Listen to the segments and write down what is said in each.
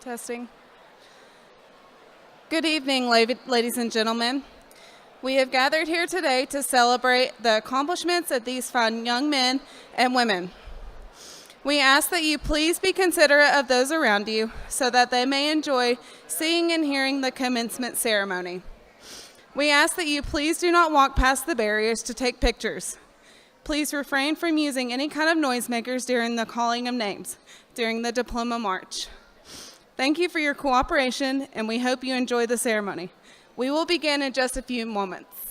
Testing. Good evening, ladies and gentlemen. We have gathered here today to celebrate the accomplishments of these fine young men and women. We ask that you please be considerate of those around you so that they may enjoy seeing and hearing the commencement ceremony. We ask that you please do not walk past the barriers to take pictures. Please refrain from using any kind of noisemakers during the calling of names during the diploma march. Thank you for your cooperation, and we hope you enjoy the ceremony. We will begin in just a few moments.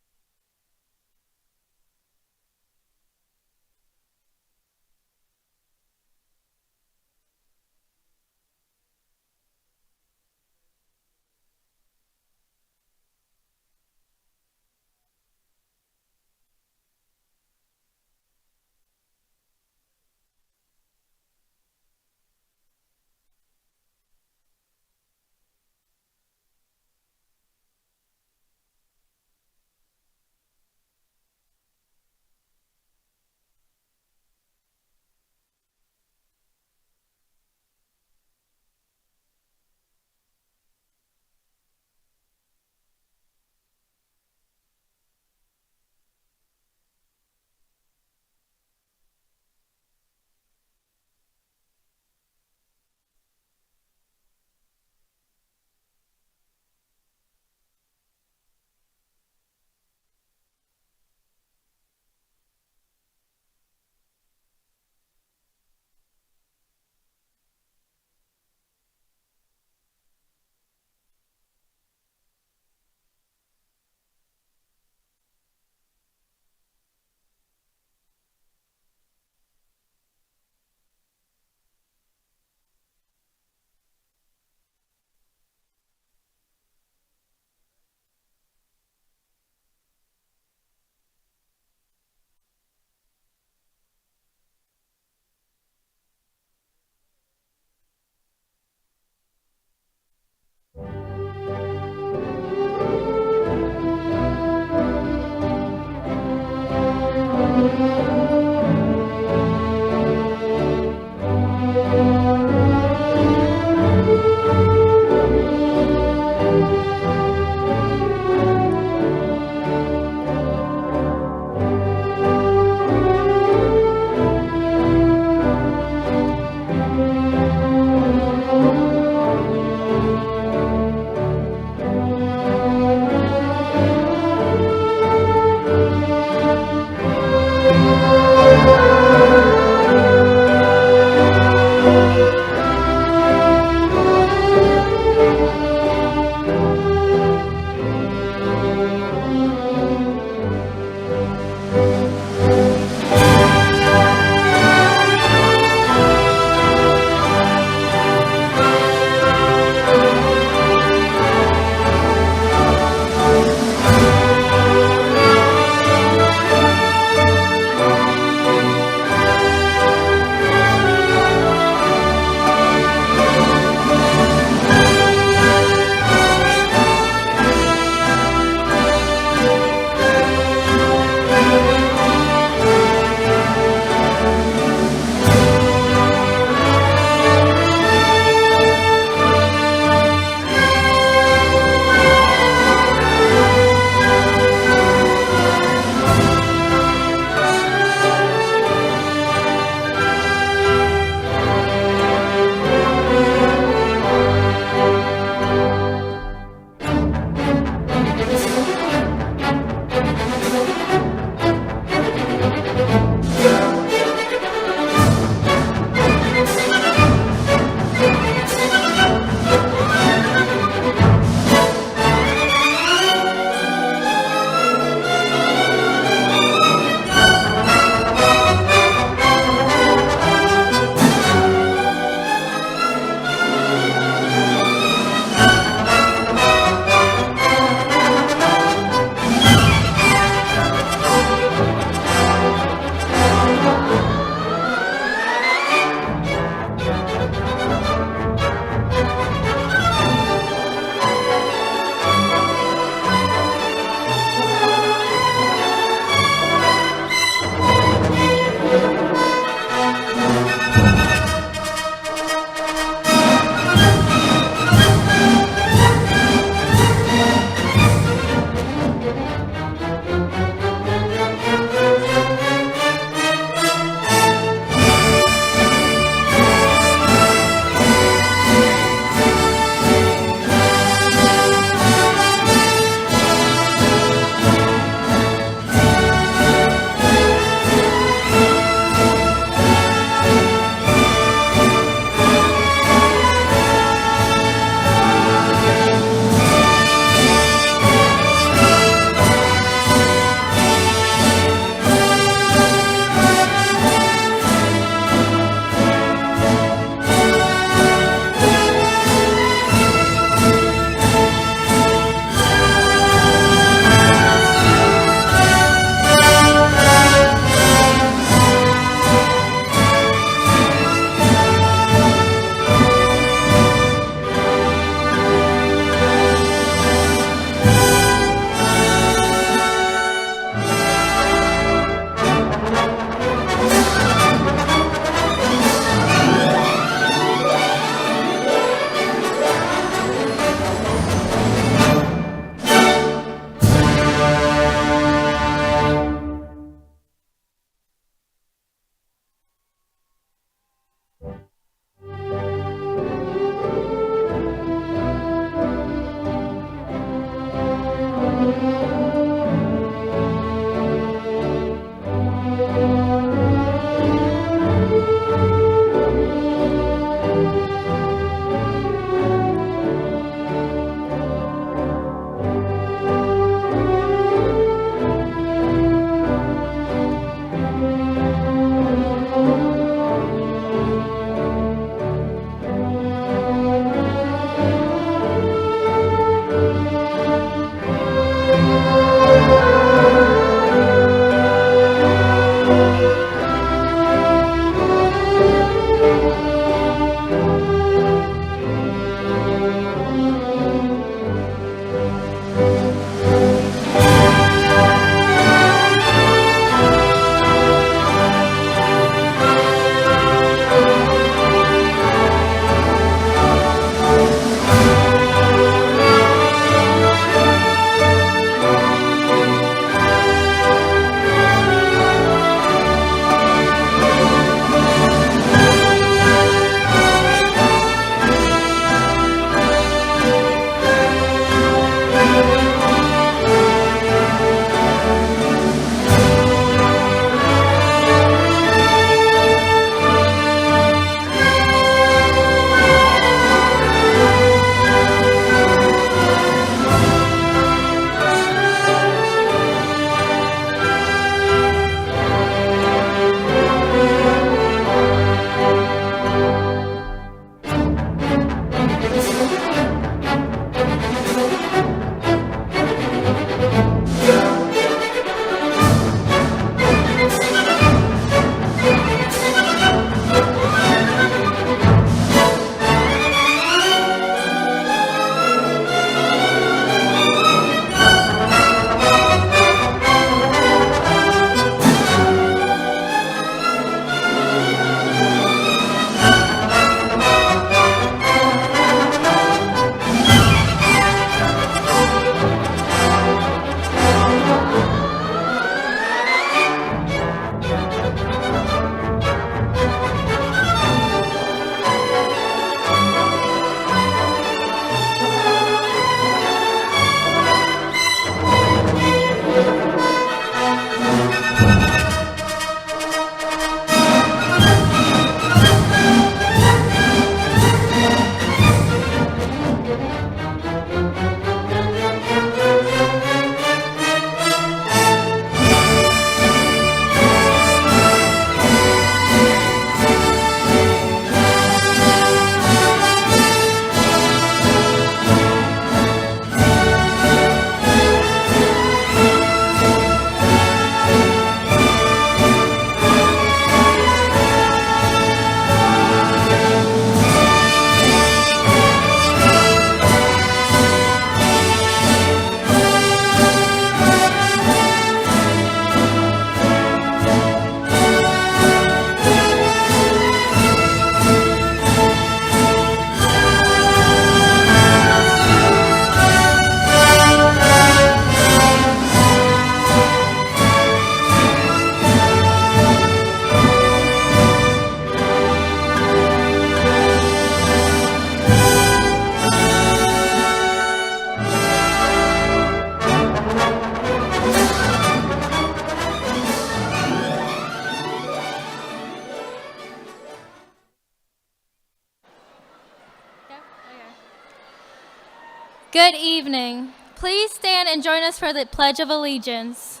Good evening. Please stand and join us for the Pledge of Allegiance.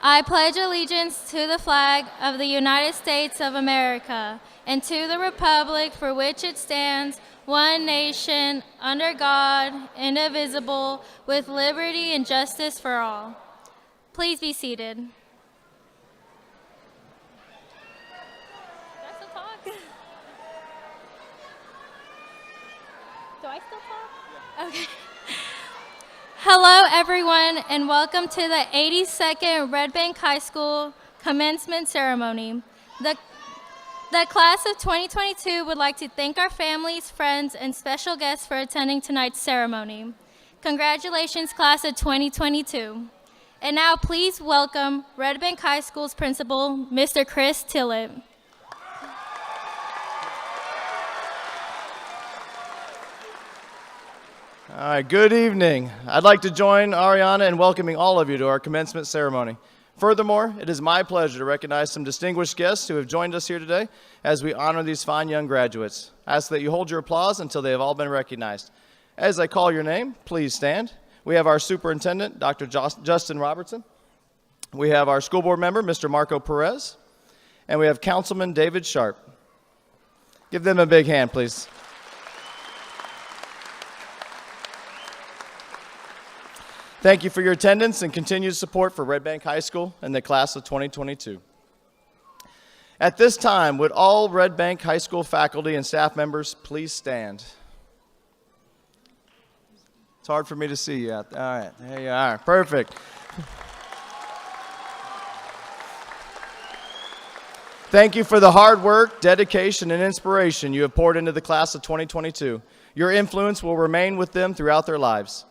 I pledge allegiance to the flag of the United States of America and to the republic for which it stands, one nation, under God, indivisible, with liberty and justice for all. Please be seated. Do I still talk? Do I still talk? Yeah. Okay. Hello, everyone, and welcome to the 82nd Red Bank High School Commencement Ceremony. The class of 2022 would like to thank our families, friends, and special guests for attending tonight's ceremony. Congratulations, class of 2022. And now, please welcome Red Bank High School's principal, Mr. Chris Tillett. All right, good evening. I'd like to join Ariana in welcoming all of you to our commencement ceremony. Furthermore, it is my pleasure to recognize some distinguished guests who have joined us here today as we honor these fine young graduates. I ask that you hold your applause until they have all been recognized. As I call your name, please stand. We have our superintendent, Dr. Justin Robertson. We have our school board member, Mr. Marco Perez. And we have Councilman David Sharp. Give them a big hand, please. Thank you for your attendance and continued support for Red Bank High School and the class of 2022. At this time, would all Red Bank High School faculty and staff members please stand? It's hard for me to see you out there. All right, there you are. Perfect. Thank you for the hard work, dedication, and inspiration you have poured into the class of 2022. Your influence will remain with them throughout their lives.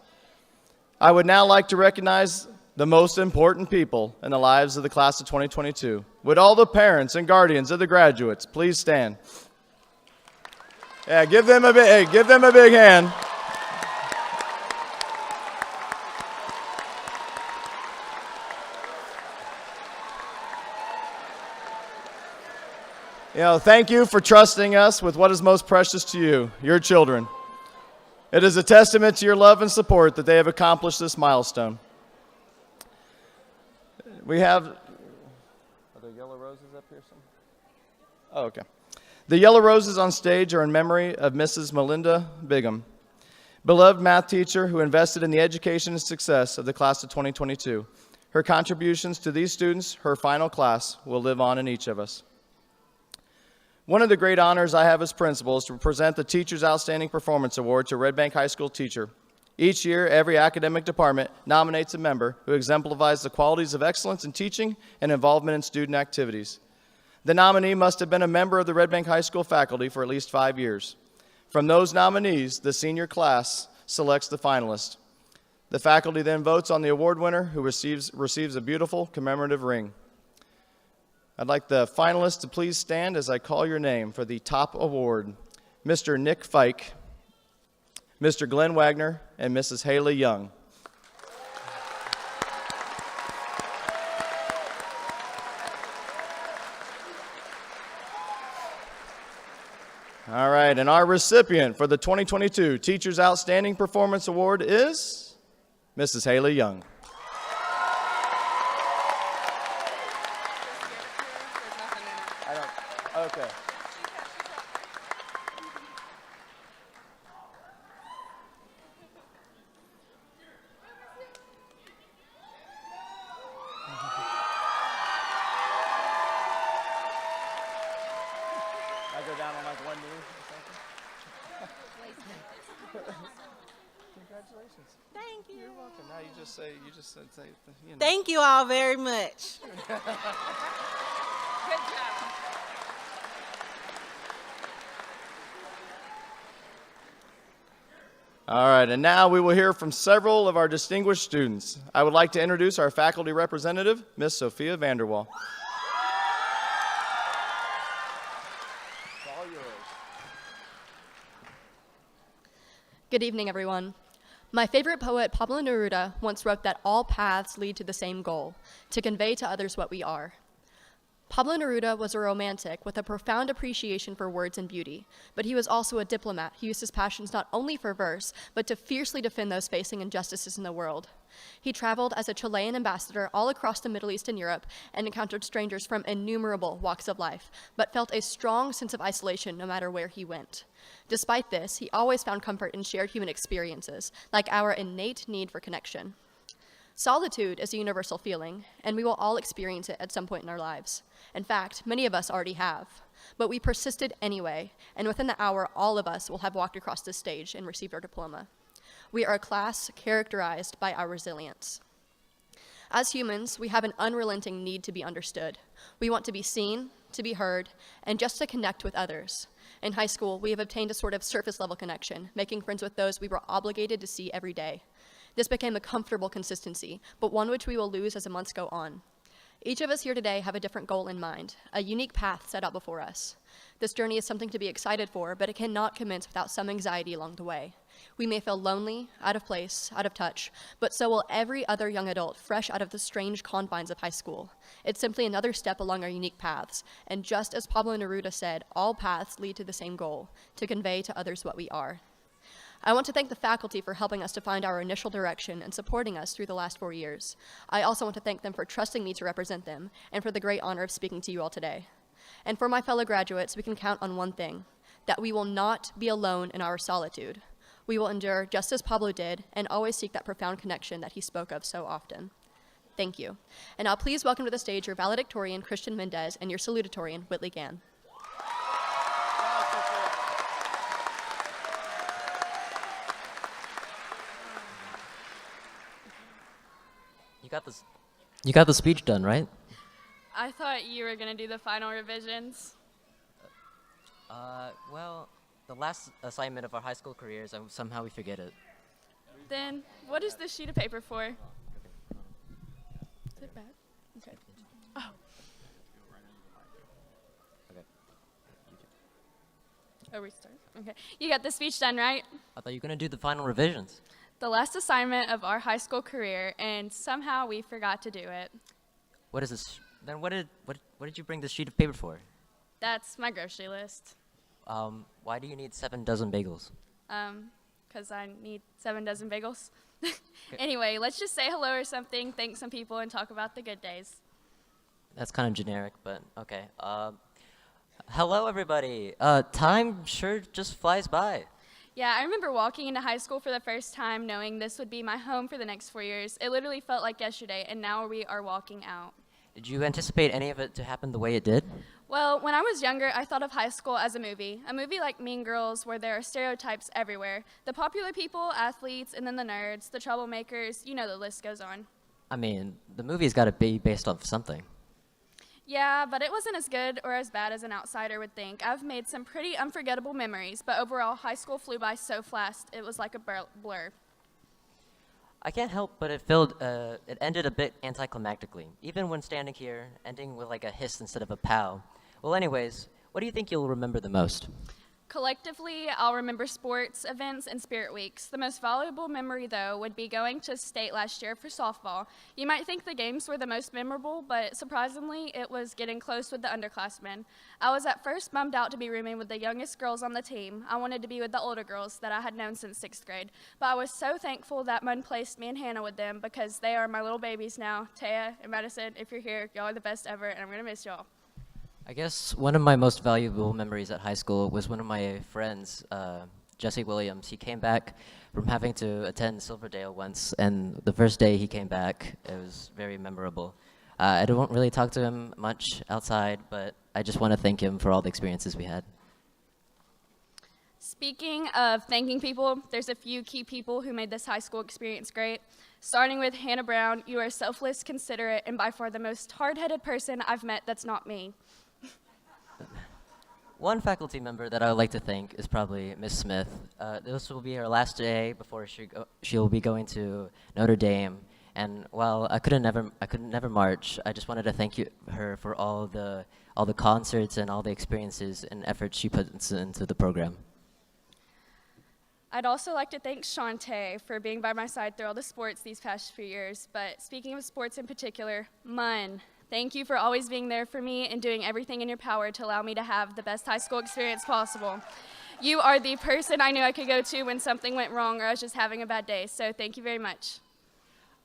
I would now like to recognize the most important people in the lives of the class of 2022. Would all the parents and guardians of the graduates please stand? Yeah, give them a big hand. Thank you for trusting us with what is most precious to you, your children. It is a testament to your love and support that they have accomplished this milestone. We have, are there yellow roses up here somewhere? Oh, okay. The yellow roses on stage are in memory of Mrs. Melinda Bigham, beloved math teacher who invested in the education and success of the class of 2022. Her contributions to these students, her final class, will live on in each of us. One of the great honors I have as principal is to present the Teacher's Outstanding Performance Award to a Red Bank High School teacher. Each year, every academic department nominates a member who exemplifies the qualities of excellence in teaching and involvement in student activities. The nominee must have been a member of the Red Bank High School faculty for at least 5 years. From those nominees, the senior class selects the finalist. The faculty then votes on the award winner, who receives a beautiful commemorative ring. I'd like the finalists to please stand as I call your name for the top award. Mr. Nick Fike, Mr. Glenn Wagner, and Mrs. Haley Young. All right, and our recipient for the 2022 Teacher's Outstanding Performance Award is Mrs. Haley Young. Okay. I go down on like one knee or something. Congratulations. Thank you. You're welcome. Now you just say, you know. Thank you all very much. Good job. All right, and now we will hear from several of our distinguished students. I would like to introduce our faculty representative, Miss Sophia Vanderwall. It's all yours. Good evening, everyone. My favorite poet, Pablo Neruda, once wrote that all paths lead to the same goal, to convey to others what we are. Pablo Neruda was a romantic with a profound appreciation for words and beauty, but he was also a diplomat who used his passions not only for verse, but to fiercely defend those facing injustices in the world. He traveled as a Chilean ambassador all across the Middle East and Europe and encountered strangers from innumerable walks of life, but felt a strong sense of isolation no matter where he went. Despite this, he always found comfort in shared human experiences, like our innate need for connection. Solitude is a universal feeling, and we will all experience it at some point in our lives. In fact, many of us already have. But we persisted anyway, and within the hour, all of us will have walked across this stage and received our diploma. We are a class characterized by our resilience. As humans, we have an unrelenting need to be understood. We want to be seen, to be heard, and just to connect with others. In high school, we have obtained a sort of surface-level connection, making friends with those we were obligated to see every day. This became a comfortable consistency, but one which we will lose as the months go on. Each of us here today have a different goal in mind, a unique path set out before us. This journey is something to be excited for, but it cannot commence without some anxiety along the way. We may feel lonely, out of place, out of touch, but so will every other young adult fresh out of the strange confines of high school. It's simply another step along our unique paths, and just as Pablo Neruda said, all paths lead to the same goal, to convey to others what we are. I want to thank the faculty for helping us to find our initial direction and supporting us through the last 4 years. I also want to thank them for trusting me to represent them and for the great honor of speaking to you all today. And for my fellow graduates, we can count on one thing, that we will not be alone in our solitude. We will endure just as Pablo did and always seek that profound connection that he spoke of so often. Thank you. And now please welcome to the stage your valedictorian, Christian Mendez, and your salutatorian, Whitley Gann. You got the speech done, right? I thought you were going to do the final revisions. Well, the last assignment of our high school careers, somehow we forget it. Then, what is this sheet of paper for? Is it bad? Okay. Oh. Okay. Oh, restart. Okay. You got the speech done, right? I thought you were going to do the final revisions. The last assignment of our high school career, and somehow we forgot to do it. What is this? Then what did you bring this sheet of paper for? That's my grocery list. Why do you need 7 dozen bagels? 'Cause I need 7 dozen bagels. Anyway, let's just say hello or something, thank some people, and talk about the good days. That's kind of generic, but okay. Hello, everybody. Time sure just flies by. Yeah, I remember walking into high school for the first time knowing this would be my home for the next 4 years. It literally felt like yesterday, and now we are walking out. Did you anticipate any of it to happen the way it did? Well, when I was younger, I thought of high school as a movie like Mean Girls, where there are stereotypes everywhere. The popular people, athletes, and then the nerds, the troublemakers, you know the list goes on. I mean, the movie's got to be based off something. Yeah, but it wasn't as good or as bad as an outsider would think. I've made some pretty unforgettable memories, but overall, high school flew by so fast, it was like a blur. I can't help but it ended a bit anticlimactically, even when standing here, ending with like a hiss instead of a pow. Well, anyways, what do you think you'll remember the most? Collectively, I'll remember sports, events, and spirit weeks. The most valuable memory, though, would be going to state last year for softball. You might think the games were the most memorable, but surprisingly, it was getting close with the underclassmen. I was at first bummed out to be rooming with the youngest girls on the team. I wanted to be with the older girls that I had known since 6th grade. But I was so thankful that Munn placed me and Hannah with them because they are my little babies now. Taya and Madison, if you're here, y'all are the best ever, and I'm going to miss y'all. I guess one of my most valuable memories at high school was one of my friends, Jesse Williams. He came back from having to attend Silverdale once, and the first day he came back, it was very memorable. I don't really talk to him much outside, but I just want to thank him for all the experiences we had. Speaking of thanking people, there's a few key people who made this high school experience great. Starting with Hannah Brown, you are selfless, considerate, and by far the most hard-headed person I've met that's not me. One faculty member that I would like to thank is probably Miss Smith. This will be her last day before she'll be going to Notre Dame. And while I couldn't never march, I just wanted to thank her for all the concerts and all the experiences and efforts she puts into the program. I'd also like to thank Shantae for being by my side through all the sports these past few years. But speaking of sports in particular, Munn. Thank you for always being there for me and doing everything in your power to allow me to have the best high school experience possible. You are the person I knew I could go to when something went wrong or I was just having a bad day, so thank you very much.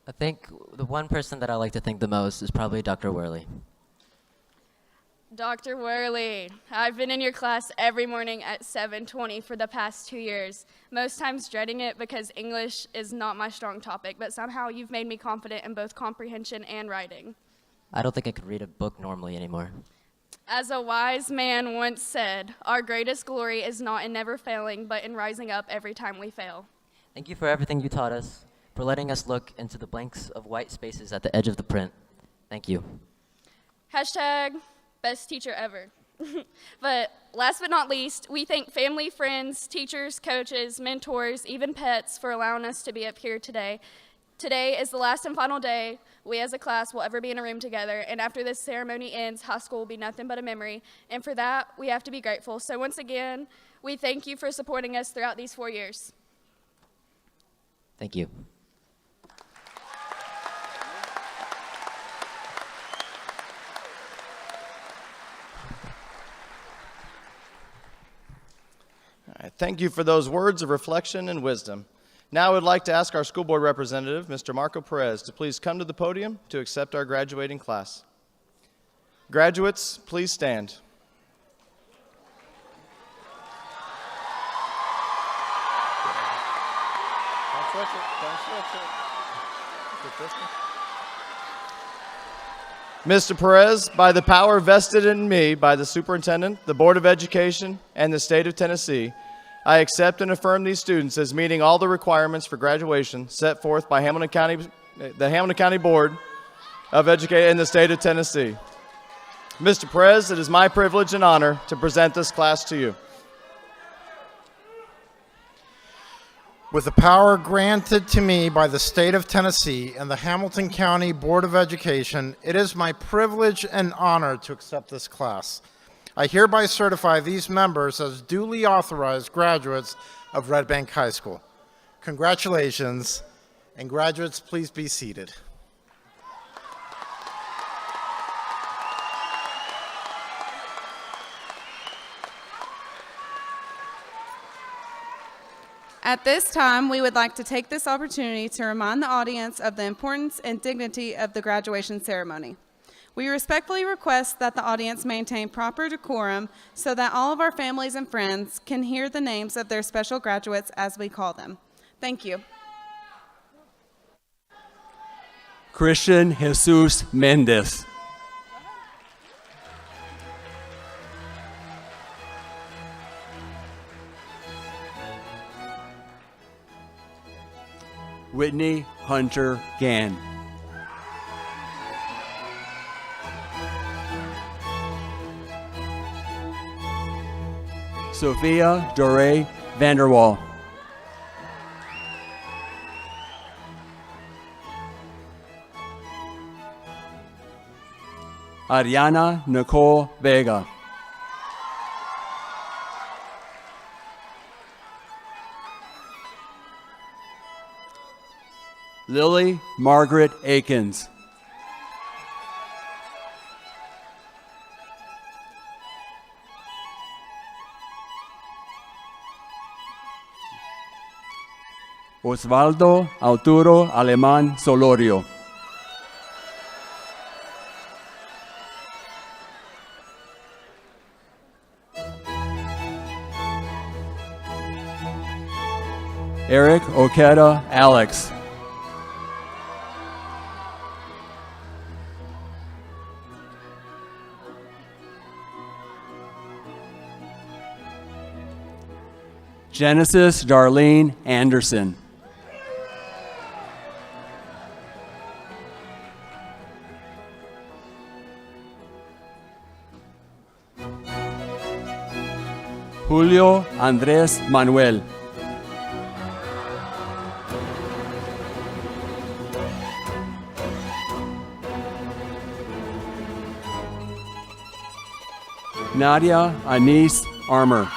I think the one person that I like to thank the most is probably Dr. Worley. Dr. Worley, I've been in your class every morning at 7:20 for the past 2 years, most times dreading it because English is not my strong topic, but somehow you've made me confident in both comprehension and writing. I don't think I could read a book normally anymore. As a wise man once said, our greatest glory is not in never failing, but in rising up every time we fail. Thank you for everything you taught us, for letting us look into the blanks of white spaces at the edge of the print. Thank you. Hashtag best teacher ever. But last but not least, we thank family, friends, teachers, coaches, mentors, even pets for allowing us to be up here today. Today is the last and final day we as a class will ever be in a room together, and after this ceremony ends, high school will be nothing but a memory, and for that, we have to be grateful. So once again, we thank you for supporting us throughout these 4 years. Thank you. All right, thank you for those words of reflection and wisdom. Now I would like to ask our school board representative, Mr. Marco Perez, to please come to the podium to accept our graduating class. Graduates, please stand. Don't switch it. Don't switch it. Get this one. Mr. Perez, by the power vested in me by the superintendent, the Board of Education, and the state of Tennessee, I accept and affirm these students as meeting all the requirements for graduation set forth by the Hamilton County Board of Education in the state of Tennessee. Mr. Perez, it is my privilege and honor to present this class to you. With the power granted to me by the state of Tennessee and the Hamilton County Board of Education, it is my privilege and honor to accept this class. I hereby certify these members as duly authorized graduates of Red Bank High School. Congratulations, and graduates, please be seated. At this time, we would like to take this opportunity to remind the audience of the importance and dignity of the graduation ceremony. We respectfully request that the audience maintain proper decorum so that all of our families and friends can hear the names of their special graduates as we call them. Thank you. Christian Jesus Mendez. Whitney Hunter Gann. Sophia Doré Vanderwall. Ariana Nicole Vega. Lily Margaret Akins. Osvaldo Arturo Alemán Solorio. Eric Okeda Alex. Genesis Darlene Anderson. Julio Andrés Manuel. Nadia Anise Armour.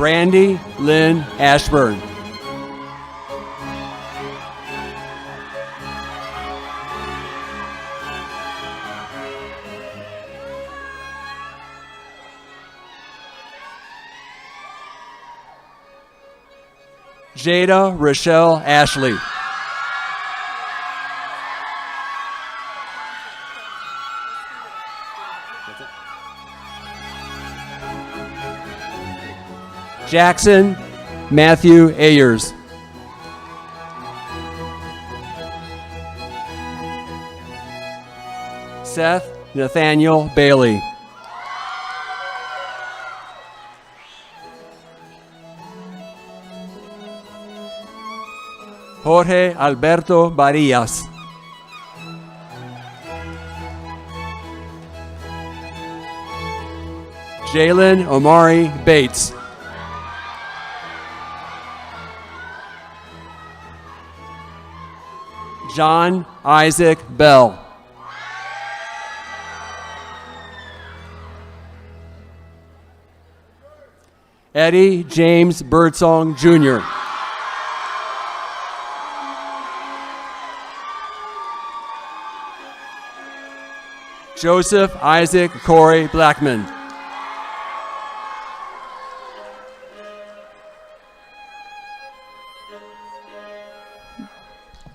Brandy Lynn Ashburn. Jada Rochelle Ashley. Jackson Matthew Ayers. Seth Nathaniel Bailey. Jorge Alberto Barillas. Jalen Omari Bates. John Isaac Bell. Eddie James Birdsong Jr. Joseph Isaac Corey Blackman.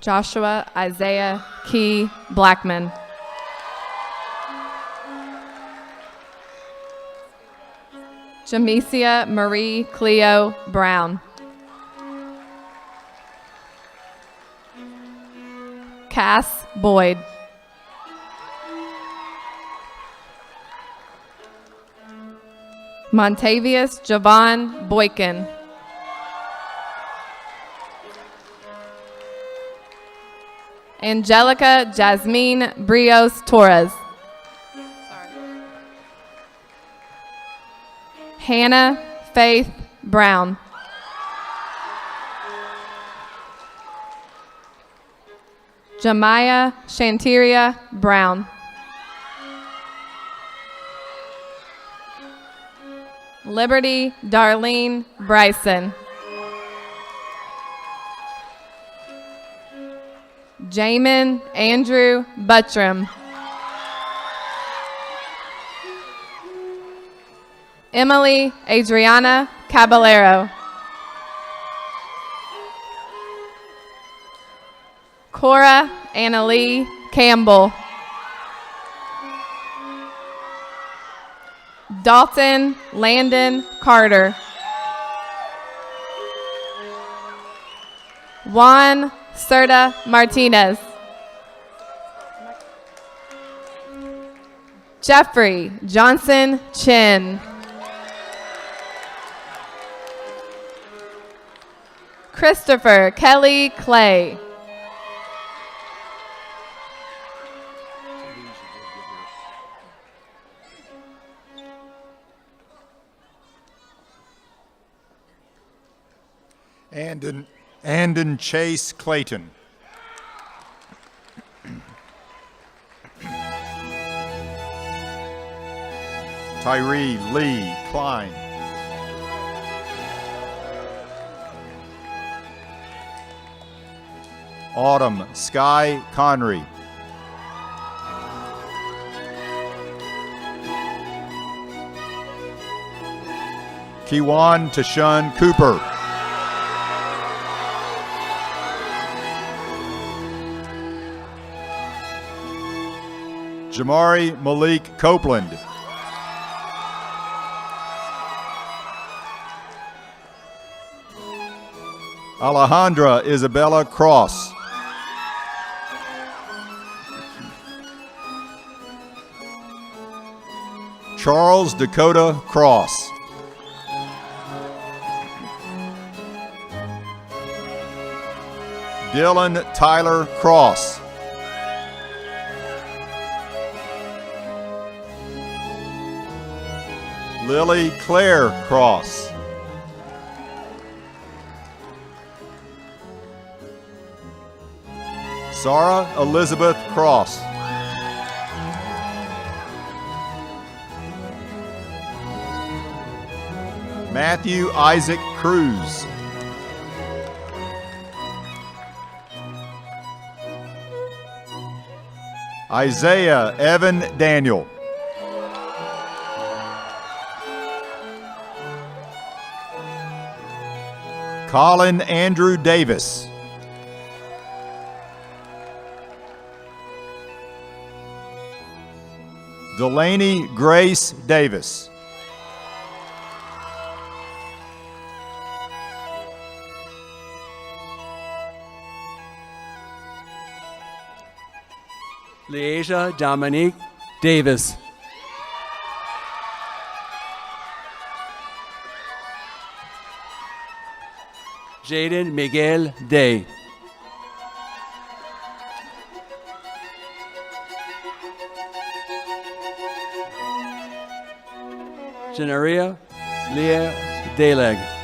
Joshua Isaiah Key Blackman. Jamesia Marie Cleo Brown. Cass Boyd. Montavious Javon Boykin. Angelica Jasmine Brios Torres. Hannah Faith Brown. Jemiah Shanteria Brown. Liberty Darlene Bryson. Jamin Andrew Buttram. Emily Adriana Caballero. Cora Annalie Campbell. Dalton Landon Carter. Juan Serta Martinez. Jeffrey Johnson Chin. Christopher Kelly Clay. Andon Chase Clayton. Tyree Lee Klein. Autumn Sky Connery. Kiwan Tashun Cooper. Jamari Malik Copeland. Alejandra Isabella Cross. Charles Dakota Cross. Dylan Tyler Cross. Lily Claire Cross. Sarah Elizabeth Cross. Matthew Isaac Cruz. Isaiah Evan Daniel. Colin Andrew Davis. Delaney Grace Davis. Leasia Dominique Davis. Jaden Miguel Day. Janaria Leah Daleg.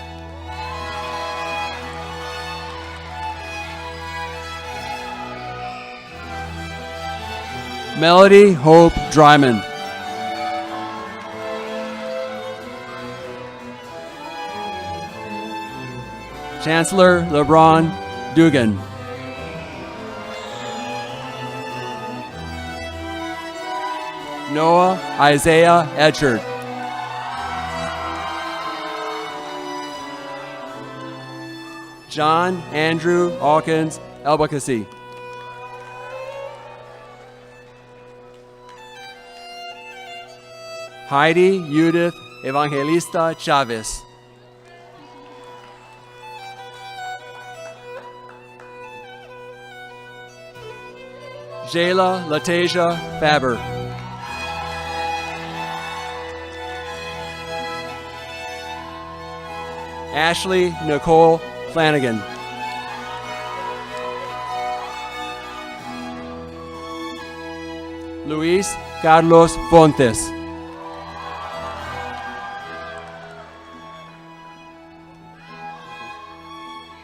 Melody Hope Dryman. Chancellor LeBron Dugan. Noah Isaiah Edgert. John Andrew Hawkins Albacacy. Heidi Judith Evangelista Chavez. Jayla Latasia Faber. Ashley Nicole Flanagan. Luis Carlos Fontes.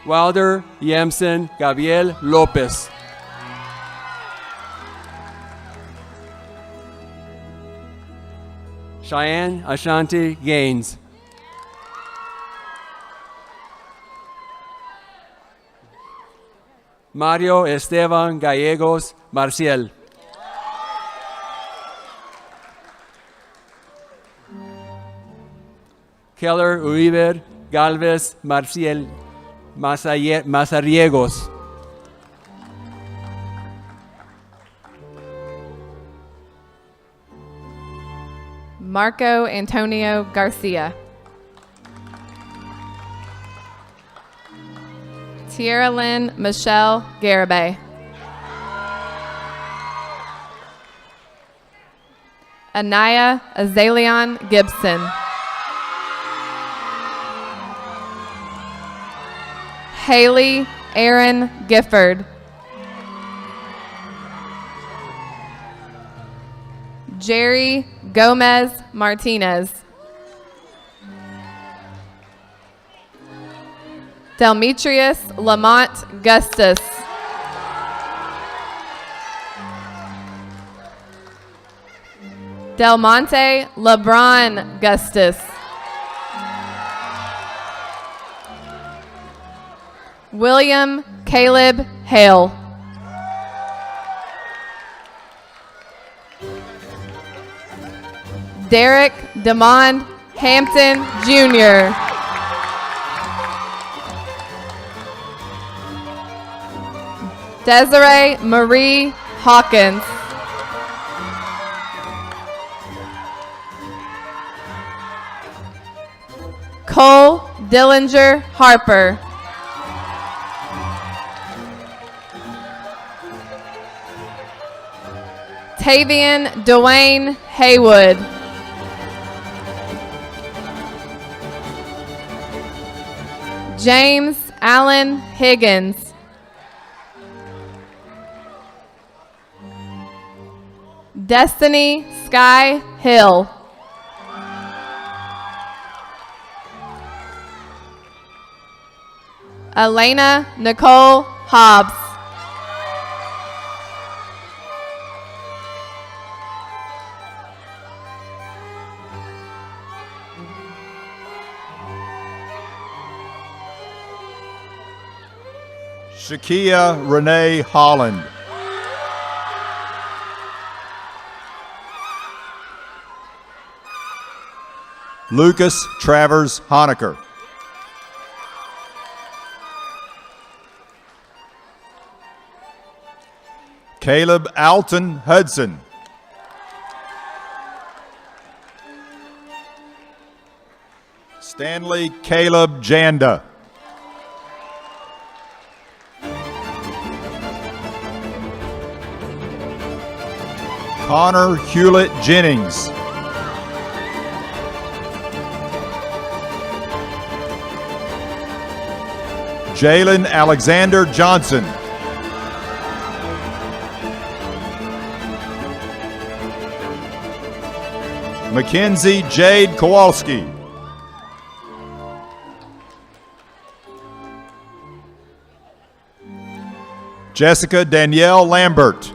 Wilder Yemsen Gabriel Lopez. Cheyenne Ashanti Gaines. Mario Esteban Gallegos Marcial. Keller Uribe Galvez Marcial Mazariegos. Marco Antonio Garcia. Tierra Lynn Michelle Garibay. Anaya Azaleon Gibson. Haley Aaron Gifford. Jerry Gomez Martinez. Delmetrius Lamont Gustus. Delmonte LeBron Gustus. William Caleb Hale. Derek Demond Hampton Jr. Desiree Marie Hawkins. Cole Dillinger Harper. Tavian Dwayne Haywood. James Allen Higgins. Destiny Sky Hill. Elena Nicole Hobbs. Shakia Renee Holland. Lucas Travers Honecker. Caleb Alton Hudson. Stanley Caleb Janda. Connor Hewlett Jennings. Jalen Alexander Johnson. Mackenzie Jade Kowalski. Jessica Danielle Lambert.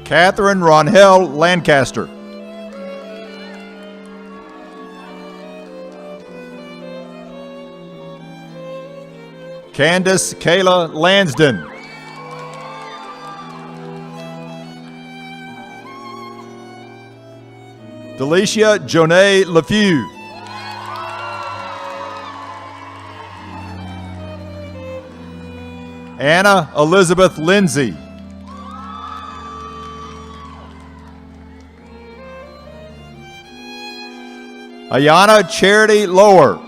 Catherine Ronhell Lancaster. Candace Kayla Lansden. Delicia Jonay LeFew. Anna Elizabeth Lindsay. Ayana Charity Lower.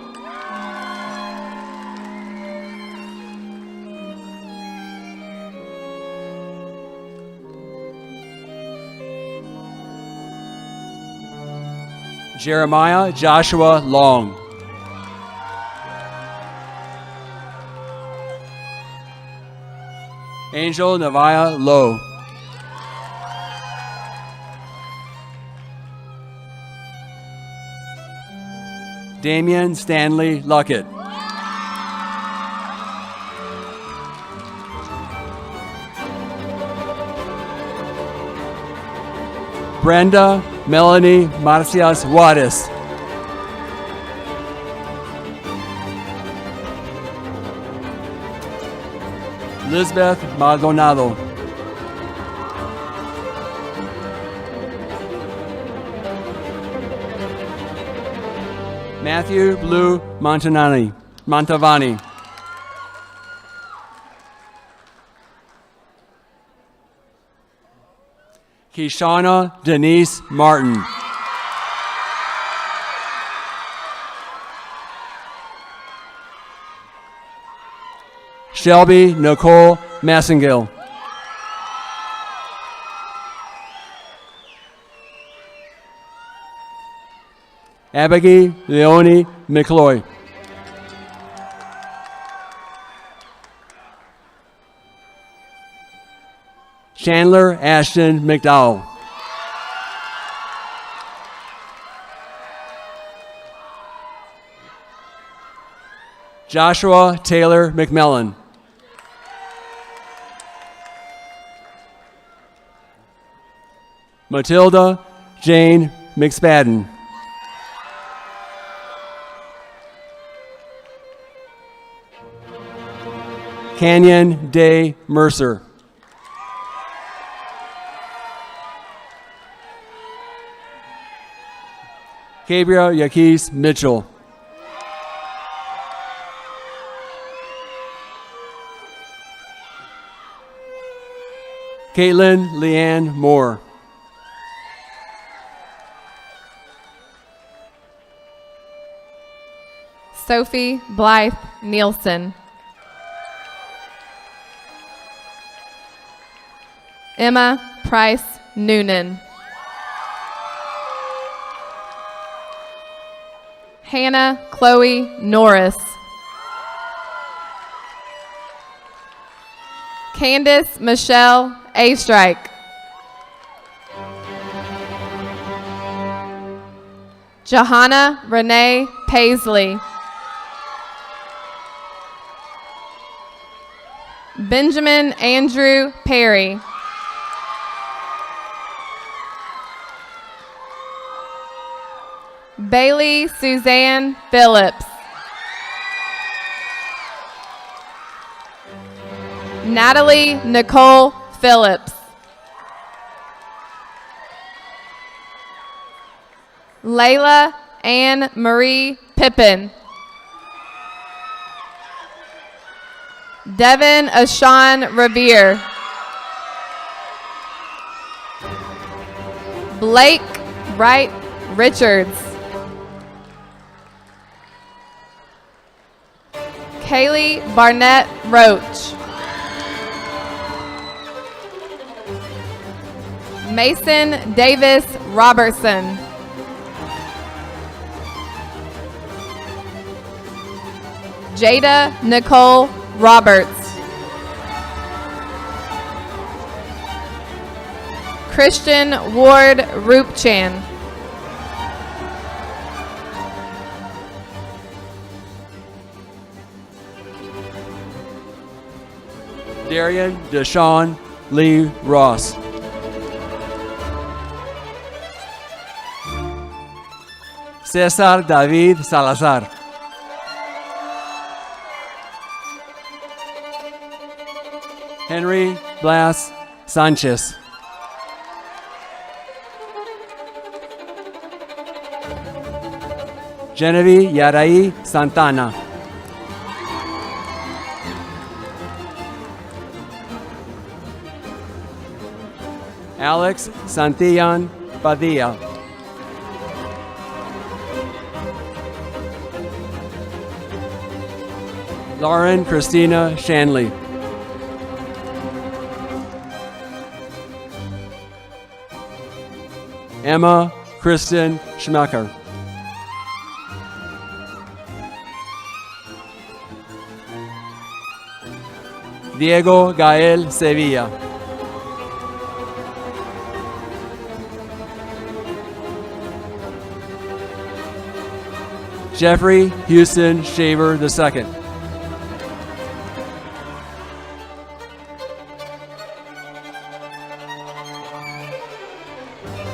Jeremiah Joshua Long. Angel Navia Lowe. Damian Stanley Luckett. Brenda Melanie Marcias Juarez. Lisbeth Maldonado. Matthew Blue Montavani. Kishana Denise Martin. Shelby Nicole Massengill. Abigail Leonie McCloy. Chandler Ashton McDowell. Joshua Taylor McMillan. Matilda Jane McSpadden. Canyon Day Mercer. Gabriel Yaquis Mitchell. Caitlin Leanne Moore. Sophie Blythe Nielsen. Emma Price Noonan. Hannah Chloe Norris. Candace Michelle A-Strike. Johanna Renee Paisley. Benjamin Andrew Perry. Bailey Suzanne Phillips. Natalie Nicole Phillips. Layla Ann Marie Pippin. Devin Ashawn Revere. Blake Wright Richards. Kaylee Barnett Roach. Mason Davis Robertson. Jada Nicole Roberts. Christian Ward Roopchan. Darian Deshaun Lee Ross. Cesar David Salazar. Henry Blas Sanchez. Genevieve Yarai Santana. Alex Santillan Padilla. Lauren Christina Shanley. Emma Kristen Schmecker. Diego Gael Sevilla. Jeffrey Houston Shaver II.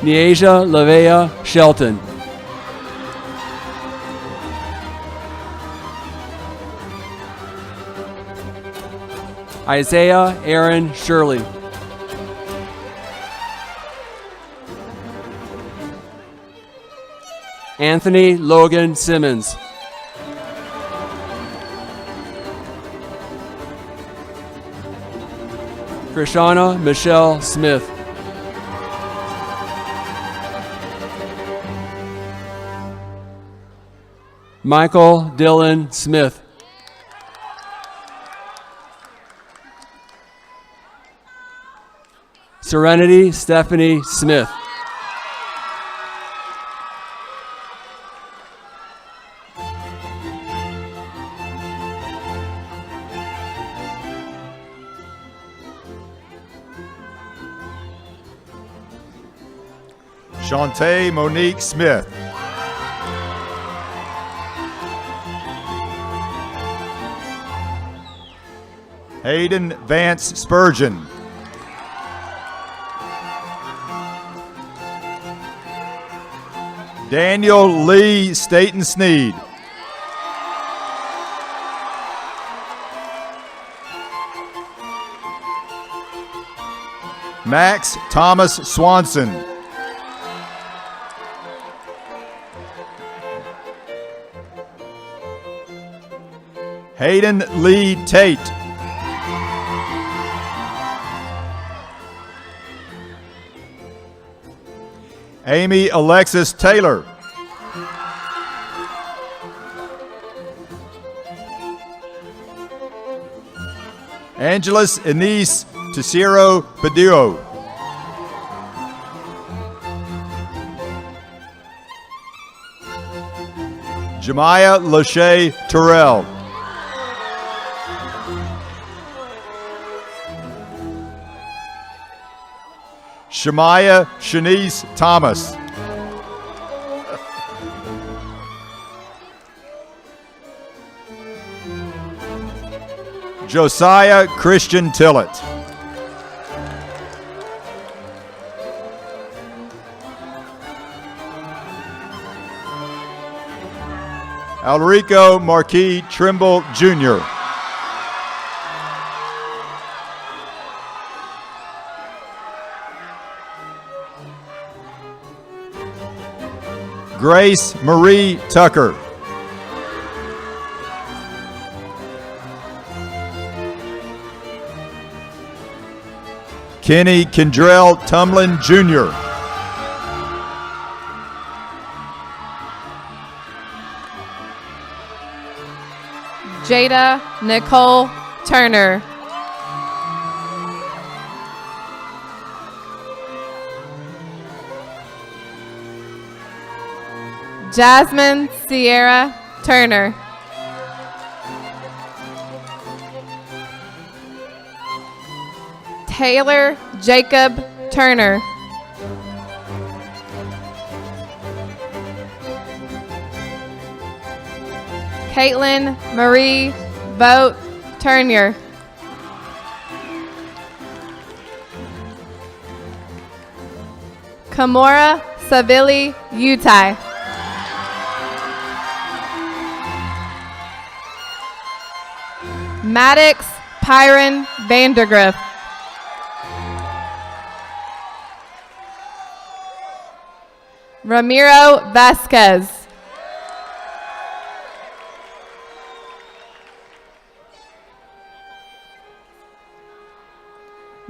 Neasia Lavea Shelton. Isaiah Aaron Shirley. Anthony Logan Simmons. Krishana Michelle Smith. Michael Dylan Smith. Serenity Stephanie Smith. Shantae Monique Smith. Hayden Vance Spurgeon. Daniel Lee Staten Sneed. Max Thomas Swanson. Hayden Lee Tate. Amy Alexis Taylor. Angeles Enise Tesiro Padillo. Jemiah Lachey Terrell. Shemaya Shanice Thomas. Josiah Christian Tillett. Alrico Marquis Trimble, Jr. Grace Marie Tucker. Kenny Kendrell Tumlin, Jr. Jada Nicole Turner. Jasmine Sierra Turner. Taylor Jacob Turner. Caitlin Marie Vogt Turner. Kamora Savili Utai. Maddox Pyron Vandergriff. Ramiro Vasquez.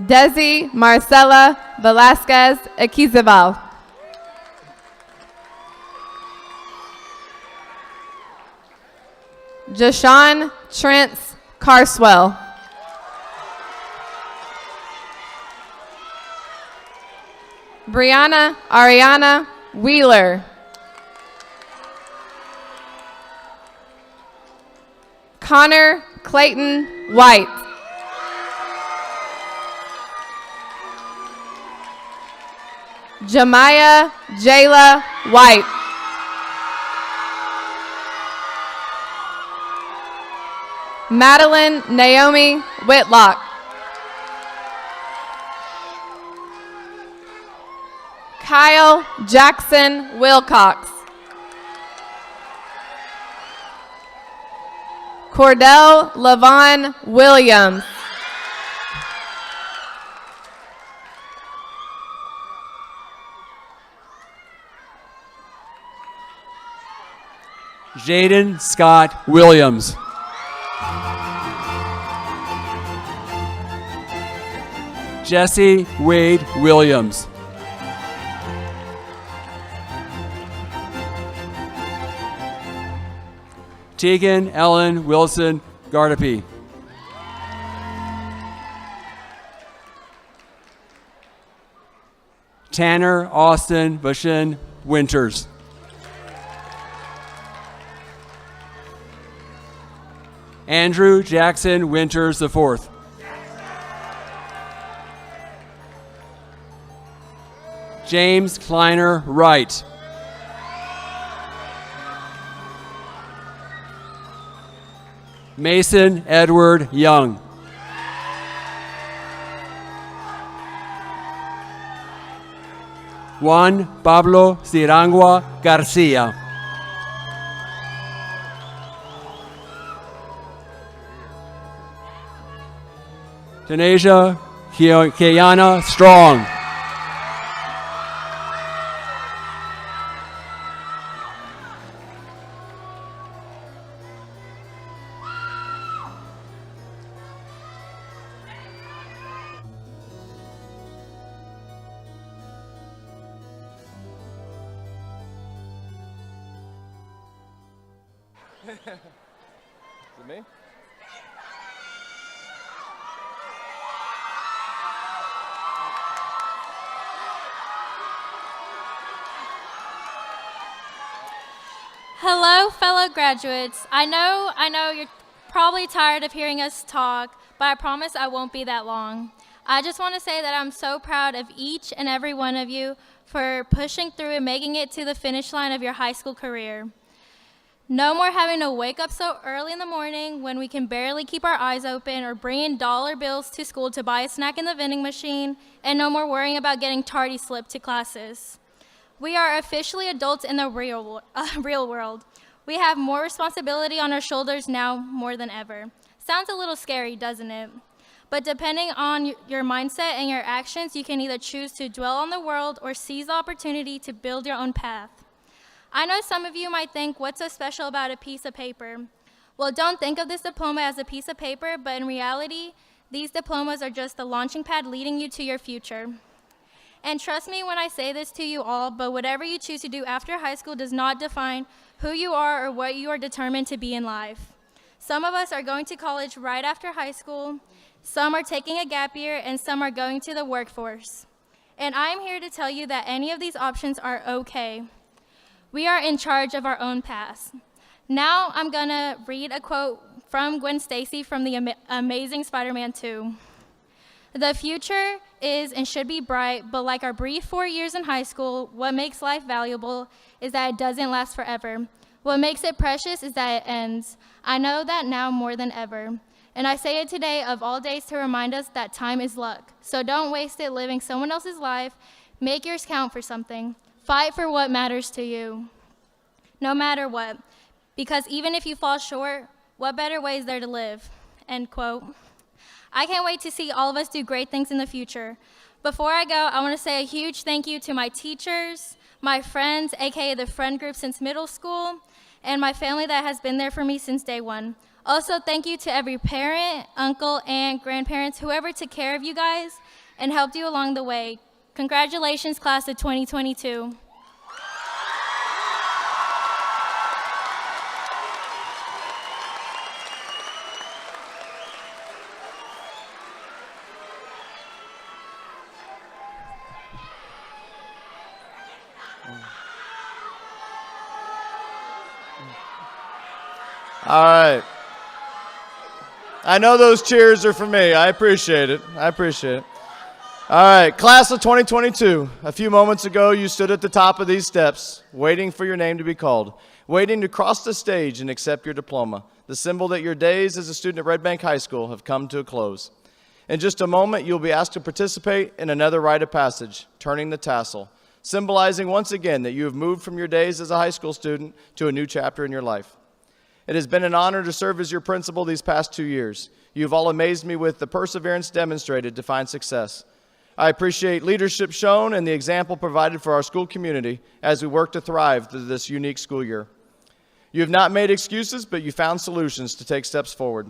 Desi Marcela Velasquez Aquizabal. Jashawn Trentz Carswell. Brianna Ariana Wheeler. Connor Clayton White. Jemiah Jayla White. Madeline Naomi Whitlock. Kyle Jackson Wilcox. Cordell Lavon Williams. Jaden Scott Williams. Jesse Wade Williams. Tegan Ellen Wilson Gardapi. Tanner Austin Bashin Winters. Andrew Jackson Winters IV. James Kleiner Wright. Mason Edward Young. Juan Pablo Sirangua Garcia. Tanasia Kiana Strong. Is it me? Hello, fellow graduates. I know you're probably tired of hearing us talk, but I promise I won't be that long. I just want to say that I'm so proud of each and every one of you for pushing through and making it to the finish line of your high school career. No more having to wake up so early in the morning when we can barely keep our eyes open, or bring in dollar bills to school to buy a snack in the vending machine, and no more worrying about getting tardy slip to classes. We are officially adults in the real world. We have more responsibility on our shoulders now more than ever. Sounds a little scary, doesn't it? But depending on your mindset and your actions, you can either choose to dwell on the world or seize the opportunity to build your own path. I know some of you might think, what's so special about a piece of paper? Well, don't think of this diploma as a piece of paper, but in reality, these diplomas are just the launching pad leading you to your future. And trust me when I say this to you all, but whatever you choose to do after high school does not define who you are or what you are determined to be in life. Some of us are going to college right after high school, some are taking a gap year, and some are going to the workforce. And I'm here to tell you that any of these options are okay. We are in charge of our own paths. Now I'm gonna read a quote from Gwen Stacy from the Amazing Spider-Man 2. The future is and should be bright, but like our brief 4 years in high school, what makes life valuable is that it doesn't last forever. What makes it precious is that it ends. I know that now more than ever. And I say it today of all days to remind us that time is luck. So don't waste it living someone else's life. Make yours count for something. Fight for what matters to you, no matter what. Because even if you fall short, what better way is there to live? End quote. I can't wait to see all of us do great things in the future. Before I go, I want to say a huge thank you to my teachers, my friends, aka the friend group since middle school, and my family that has been there for me since day one. Also, thank you to every parent, uncle, aunt, grandparents, whoever took care of you guys and helped you along the way. Congratulations, class of 2022. All right. I know those cheers are for me. I appreciate it. I appreciate it. All right, class of 2022. A few moments ago, you stood at the top of these steps, waiting for your name to be called, waiting to cross the stage and accept your diploma, the symbol that your days as a student at Red Bank High School have come to a close. In just a moment, you'll be asked to participate in another rite of passage, turning the tassel, symbolizing once again that you have moved from your days as a high school student to a new chapter in your life. It has been an honor to serve as your principal these past 2 years. You've all amazed me with the perseverance demonstrated to find success. I appreciate leadership shown and the example provided for our school community as we work to thrive through this unique school year. You have not made excuses, but you found solutions to take steps forward.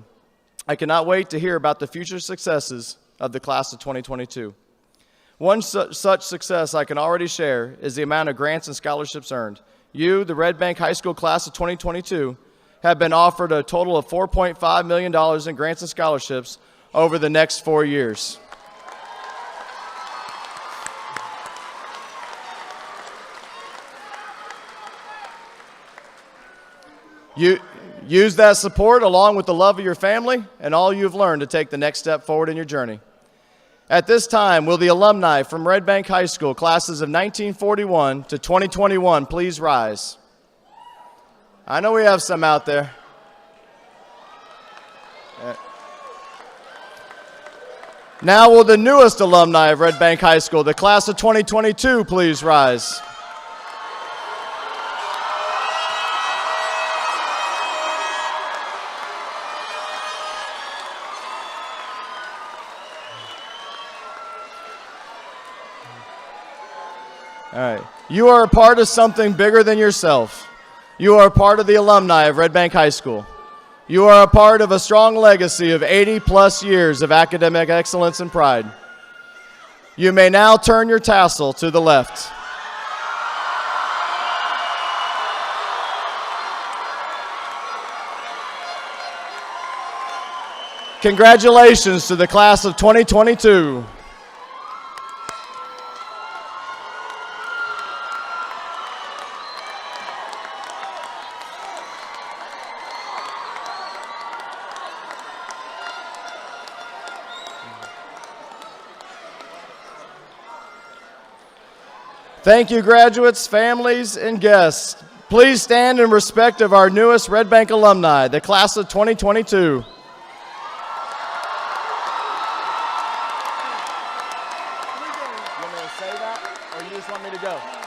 I cannot wait to hear about the future successes of the class of 2022. One such success I can already share is the amount of grants and scholarships earned. You, the Red Bank High School class of 2022, have been offered a total of $4.5 million in grants and scholarships over the next 4 years. You use that support along with the love of your family and all you've learned to take the next step forward in your journey. At this time, will the alumni from Red Bank High School, classes of 1941 to 2021, please rise? I know we have some out there. Now will the newest alumni of Red Bank High School, the class of 2022, please rise? All right. You are a part of something bigger than yourself. You are a part of the alumni of Red Bank High School. You are a part of a strong legacy of 80-plus years of academic excellence and pride. You may now turn your tassel to the left. Congratulations to the class of 2022. Thank you, graduates, families, and guests. Please stand in respect of our newest Red Bank alumni, the class of 2022. You want me to say that, or you just want me to go?